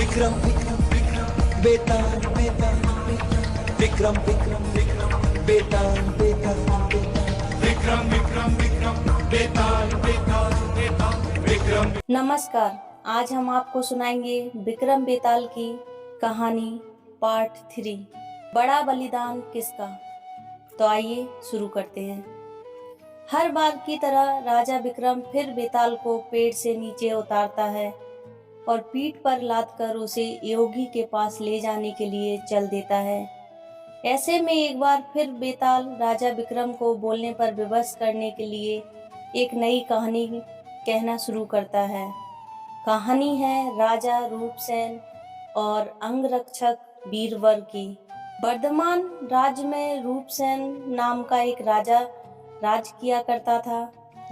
विक्रम विक्रम विक्रम बेताल बेताल विक्रम विक्रम विक्रम बेताल बेताल विक्रम विक्रम विक्रम बेताल बेताल बेताल विक्रम। नमस्कार, आज हम आपको सुनाएंगे विक्रम बेताल की कहानी पार्ट 3। बड़ा बलिदान किसका। तो आइए शुरू करते हैं। हर बार की तरह राजा विक्रम फिर बेताल को पेड़ से नीचे उतारता है और पीठ पर लादकर उसे योगी के पास ले जाने के लिए चल देता है। ऐसे में एक बार फिर बेताल राजा विक्रम को बोलने पर विवश करने के लिए एक नई कहानी कहना शुरू करता है। कहानी है राजा रूपसेन और अंगरक्षक बीरवर की। वर्धमान राज्य में रूपसेन नाम का एक राजा राज किया करता था।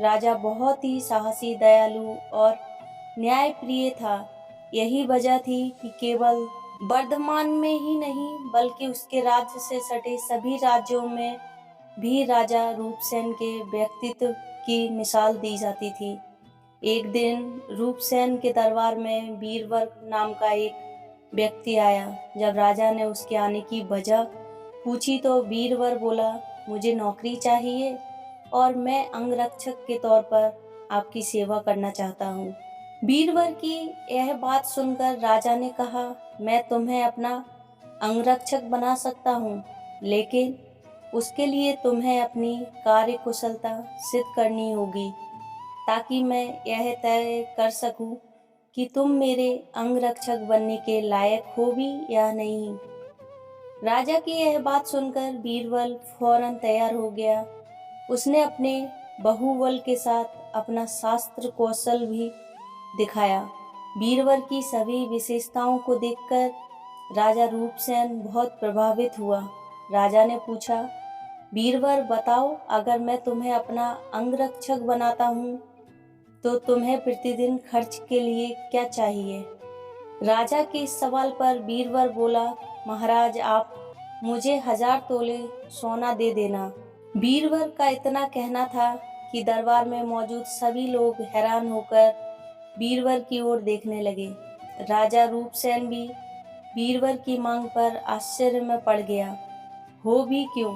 राजा बहुत ही साहसी, दयालु और न्यायप्रिय था। यही वजह थी कि केवल वर्धमान में ही नहीं बल्कि उसके राज्य से सटे सभी राज्यों में भी राजा रूपसेन के व्यक्तित्व की मिसाल दी जाती थी। एक दिन रूपसेन के दरबार में बीरवर नाम का एक व्यक्ति आया। जब राजा ने उसके आने की वजह पूछी तो बीरवर बोला, मुझे नौकरी चाहिए और मैं अंगरक्षक के तौर पर आपकी सेवा करना चाहता हूँ। बीरवर की यह बात सुनकर राजा ने कहा, मैं तुम्हें अपना अंगरक्षक बना सकता हूँ, लेकिन उसके लिए तुम्हें अपनी कार्य कुशलता सिद्ध करनी होगी ताकि मैं यह तय कर सकूं कि तुम मेरे अंगरक्षक बनने के लायक हो भी या नहीं। राजा की यह बात सुनकर बीरबल फौरन तैयार हो गया। उसने अपने बाहुबल के साथ अपना शास्त्र कौशल भी दिखाया। बीरबल की सभी विशेषताओं को देखकर राजा रूपसेन बहुत प्रभावित हुआ। राजा ने पूछा, बीरबल बताओ, अगर मैं तुम्हें अपना अंगरक्षक बनाता हूँ तो तुम्हें प्रतिदिन खर्च के लिए क्या चाहिए। राजा के इस सवाल पर बीरबल बोला, महाराज आप मुझे 1000 तोले सोना दे देना। बीरबल का इतना कहना था कि दरबार में मौजूद सभी लोग हैरान होकर बीरबल की ओर देखने लगे। राजा रूपसेन भी बीरबल की मांग पर आश्चर्य में पड़ गया। हो भी क्यों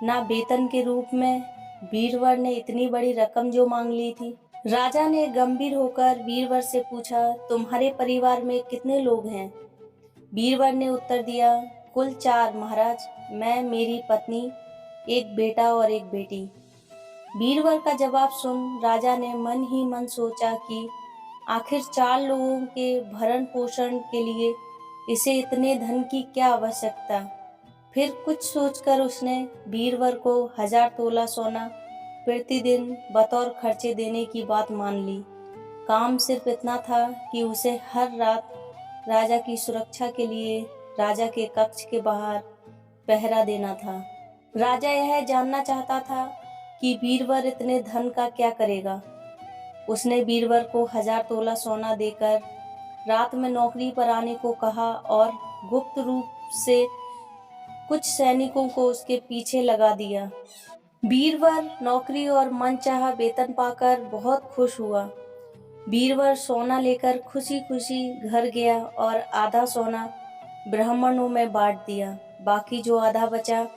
ना, वेतन के रूप में बीरबल ने इतनी बड़ी रकम जो मांग ली थी। राजा ने गंभीर होकर बीरबल से पूछा, तुम्हारे परिवार में कितने लोग हैं। बीरबल ने उत्तर दिया, कुल 4 महाराज, मैं, मेरी पत्नी, एक बेटा और एक बेटी। बीरबल का जवाब सुन राजा ने मन ही मन सोचा कि आखिर 4 लोगों के भरण पोषण के लिए इसे इतने धन की क्या आवश्यकता। फिर कुछ सोचकर उसने बीरबल को 1000 तोला सोना प्रतिदिन बतौर खर्चे देने की बात मान ली। काम सिर्फ इतना था कि उसे हर रात राजा की सुरक्षा के लिए राजा के कक्ष के बाहर पहरा देना था। राजा यह जानना चाहता था कि बीरबल इतने धन का क्या करेगा। उसने बीरबल को 1000 तोला सोना देकर रात में नौकरी पर आने को कहा और गुप्त रूप से कुछ सैनिकों को उसके पीछे लगा दिया। बीरबल नौकरी और मनचाहा वेतन पाकर बहुत खुश हुआ। बीरबल सोना लेकर खुशी खुशी घर गया और आधा सोना ब्राह्मणों में बांट दिया। बाकी जो आधा बचा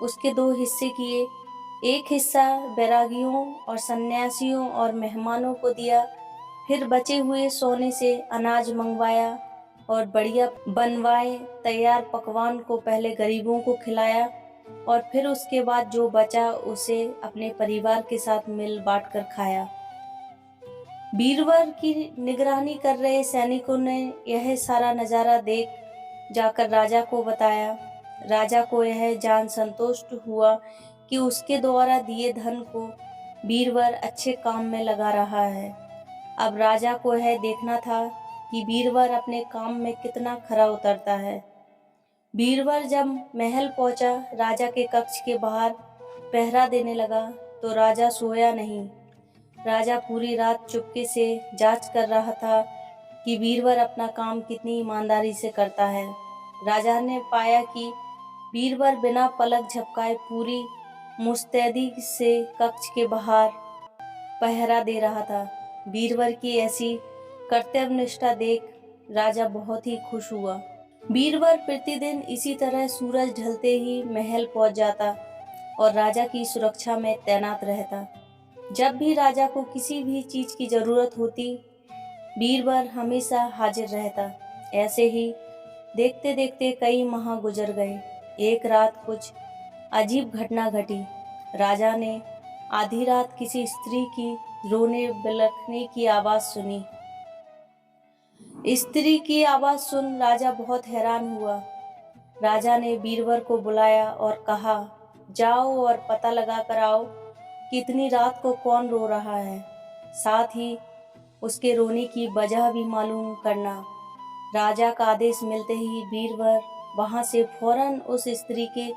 उसके 2 हिस्से किए। एक हिस्सा बैरागियों और सन्यासियों और मेहमानों को दिया। फिर बचे हुए सोने से अनाज मंगवाया और बढ़िया बनवाए तैयार पकवान को पहले गरीबों को खिलाया और फिर उसके बाद जो बचा उसे अपने परिवार के साथ मिल बांट कर खाया। बीरबल की निगरानी कर रहे सैनिकों ने यह सारा नजारा देख जाकर राजा को बताया। राजा को यह जान संतुष्ट हुआ कि उसके द्वारा दिए धन को बीरबल अच्छे काम में लगा रहा है। अब राजा को यह देखना था कि बीरबल अपने काम में कितना खरा उतरता है। बीरबल जब महल पहुंचा, राजा के कक्ष के बाहर पहरा देने लगा तो राजा सोया नहीं। राजा पूरी रात चुपके से जांच कर रहा था कि बीरबल अपना काम कितनी ईमानदारी से करता है। राजा ने पाया कि बीरबल बिना पलक झपकाए पूरी मुस्तैदी से कक्ष के बाहर पहरा दे रहा था। बीरबल की ऐसी कर्तव्यनिष्ठा देख राजा बहुत ही खुश हुआ। बीरबल प्रतिदिन इसी तरह सूरज ढलते ही महल पहुंच जाता और राजा की सुरक्षा में तैनात रहता। जब भी राजा को किसी भी चीज की जरूरत होती, बीरबल हमेशा हाजिर रहता। ऐसे ही देखते देखते कई माह गुजर गए। एक रात कुछ अजीब घटना घटी। राजा ने आधी रात किसी स्त्री की रोने बिलखने की आवाज सुनी। स्त्री की आवाज सुन राजा बहुत हैरान हुआ। राजा ने बीरबल को बुलाया और कहा, जाओ और पता लगा कर आओ कि इतनी रात को कौन रो रहा है, साथ ही उसके रोने की वजह भी मालूम करना। राजा का आदेश मिलते ही बीरबल वहां से फौरन उस स्त्री के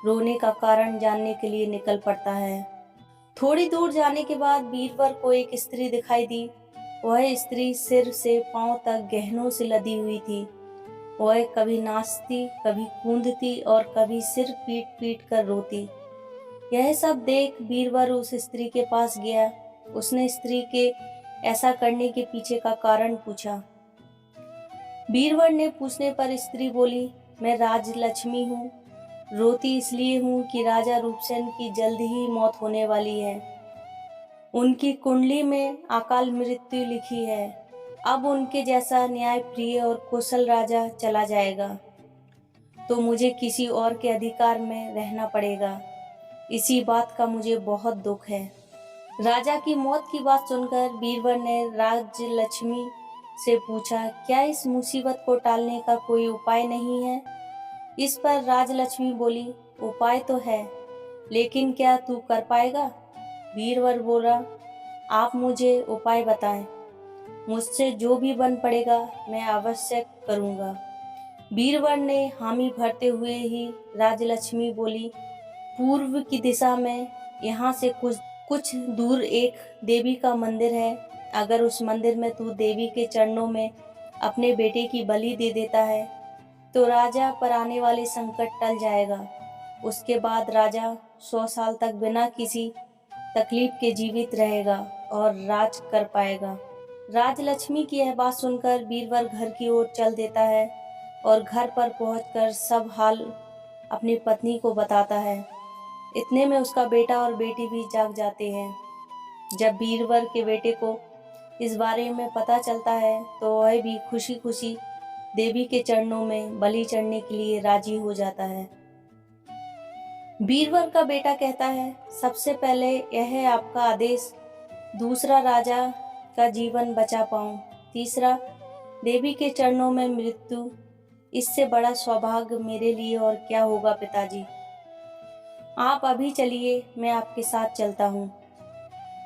रोने का कारण जानने के लिए निकल पड़ता है। थोड़ी दूर जाने के बाद बीरबल को एक स्त्री दिखाई दी। वह स्त्री सिर से पांव तक गहनों से लदी हुई थी। वह कभी नाचती, कभी कूदती और कभी सिर पीट पीट कर रोती। यह सब देख बीरबल उस स्त्री के पास गया। उसने स्त्री के ऐसा करने के पीछे का कारण पूछा। बीरबल ने पूछने पर स्त्री बोली, मैं राजलक्ष्मी हूँ। रोती इसलिए हूँ कि राजा रूपसेन की जल्द ही मौत होने वाली है। उनकी कुंडली में अकाल मृत्यु लिखी है। अब उनके जैसा न्यायप्रिय और कुशल राजा चला जाएगा तो मुझे किसी और के अधिकार में रहना पड़ेगा। इसी बात का मुझे बहुत दुख है। राजा की मौत की बात सुनकर बीरबल ने राजलक्ष्मी से पूछा, क्या इस मुसीबत को टालने का कोई उपाय नहीं है? इस पर राजलक्ष्मी बोली, उपाय तो है, लेकिन क्या तू कर पाएगा? बीरबल बोला, आप मुझे उपाय बताएं। मुझसे जो भी बन पड़ेगा मैं अवश्य करूंगा। बीरबल ने हामी भरते हुए ही राजलक्ष्मी बोली, पूर्व की दिशा में यहाँ से कुछ दूर एक देवी का मंदिर है। अगर उस मंदिर में तू देवी के चरणों में अपने बेटे की बलि दे देता है तो राजा पर आने वाले संकट टल जाएगा। उसके बाद राजा 100 साल तक बिना किसी तकलीफ के जीवित रहेगा और राज कर पाएगा। राजलक्ष्मी की यह बात सुनकर बीरबल घर की ओर चल देता है और घर पर पहुंचकर सब हाल अपनी पत्नी को बताता है। इतने में उसका बेटा और बेटी भी जाग जाते हैं। जब बीरबल के बेटे को इस बारे में पता चलता है तो वह भी खुशी खुशी देवी के चरणों में बलि चढ़ने के लिए राजी हो जाता है। बीरबल का बेटा कहता है, सबसे पहले यह है आपका आदेश, दूसरा राजा का जीवन बचा पाऊं, तीसरा देवी के चरणों में मृत्यु। इससे बड़ा सौभाग्य मेरे लिए और क्या होगा पिताजी। आप अभी चलिए, मैं आपके साथ चलता हूँ।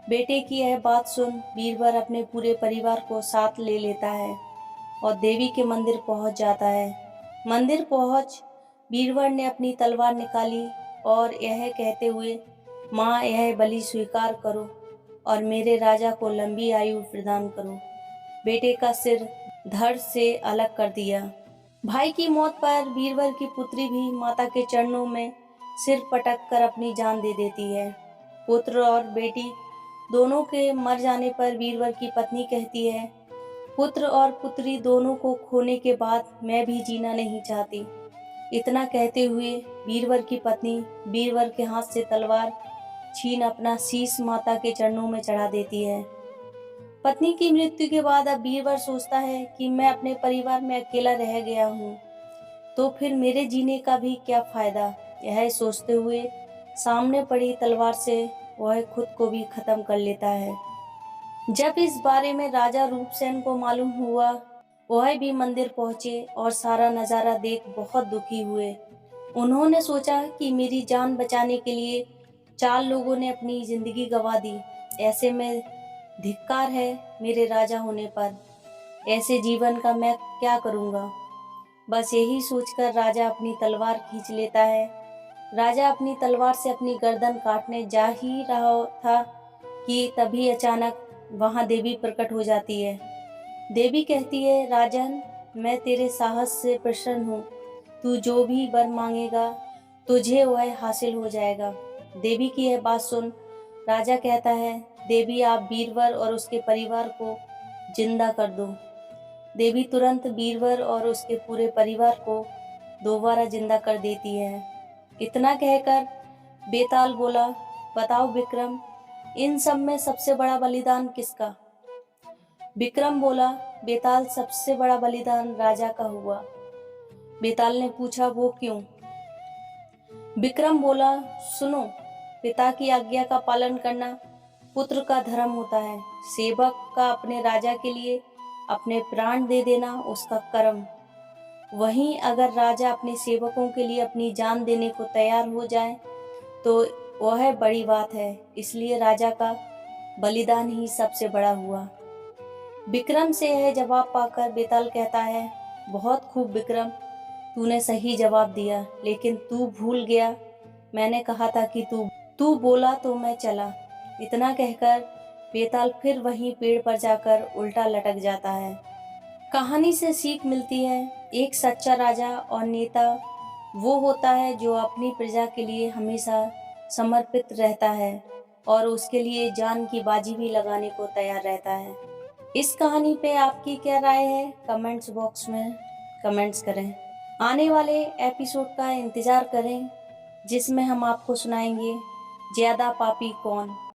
बेटे की यह बात सुन बीरबल अपने पूरे परिवार को साथ ले लेता है और देवी के मंदिर पहुंच जाता है। मंदिर पहुंच बीरबल ने अपनी तलवार निकाली और यह कहते हुए, माँ यह बलि स्वीकार करो और मेरे राजा को लंबी आयु प्रदान करो। बेटे का सिर धड़ से अलग कर दिया। भाई की मौत पर बीरबल की पुत्री भी माता के चरणों में सिर पटक कर अपनी जान दे देती है। पुत्र और बेटी दोनों के मर जाने पर बीरबल की पत्नी कहती है, पुत्र और पुत्री दोनों को खोने के बाद मैं भी जीना नहीं चाहती। इतना कहते हुए बीरबल की पत्नी बीरबल के हाथ से तलवार छीन अपना शीश माता के चरणों में चढ़ा देती है। पत्नी की मृत्यु के बाद अब बीरबल सोचता है कि मैं अपने परिवार में अकेला रह गया हूँ, तो फिर मेरे जीने का भी क्या फायदा। यह सोचते हुए सामने पड़ी तलवार से वह खुद को भी खत्म कर लेता है। जब इस बारे में राजा रूपसेन को मालूम हुआ, वह भी मंदिर पहुंचे और सारा नजारा देख बहुत दुखी हुए। उन्होंने सोचा कि मेरी जान बचाने के लिए 4 लोगों ने अपनी जिंदगी गंवा दी। ऐसे में धिक्कार है मेरे राजा होने पर। ऐसे जीवन का मैं क्या करूंगा। बस यही सोचकर राजा अपनी तलवार खींच लेता है। राजा अपनी तलवार से अपनी गर्दन काटने जा ही रहा था कि तभी अचानक वहां देवी प्रकट हो जाती है। देवी कहती है, राजन, मैं तेरे साहस से प्रसन्न हूँ। तू जो भी वर मांगेगा तुझे वह हासिल हो जाएगा। देवी की यह बात सुन राजा कहता है, देवी आप बीरबल और उसके परिवार को जिंदा कर दो। देवी तुरंत बीरबल और उसके पूरे परिवार को दोबारा जिंदा कर देती है। इतना कहकर बेताल बोला, बताओ विक्रम, इन सब में सबसे बड़ा बलिदान किसका? विक्रम बोला, बेताल, सबसे बड़ा बलिदान राजा का हुआ। बेताल ने पूछा, वो क्यों? विक्रम बोला, सुनो, पिता की आज्ञा का पालन करना पुत्र का धर्म होता है। सेवक का अपने राजा के लिए अपने प्राण दे देना उसका कर्म। वहीं अगर राजा अपने सेवकों के लिए अपनी जान देने को तैयार हो जाए तो वह बड़ी बात है। इसलिए राजा का बलिदान ही सबसे बड़ा हुआ। विक्रम से यह जवाब पाकर बेताल कहता है, बहुत खूब विक्रम, तूने सही जवाब दिया, लेकिन तू भूल गया, मैंने कहा था कि तू बोला तो मैं चला। इतना कहकर बेताल फिर वहीं पेड़ पर जाकर उल्टा लटक जाता है। कहानी से सीख मिलती है, एक सच्चा राजा और नेता वो होता है जो अपनी प्रजा के लिए हमेशा समर्पित रहता है और उसके लिए जान की बाजी भी लगाने को तैयार रहता है। इस कहानी पे आपकी क्या राय है? कमेंट्स बॉक्स में कमेंट्स करें। आने वाले एपिसोड का इंतजार करें जिसमें हम आपको सुनाएंगे ज्यादा पापी कौन।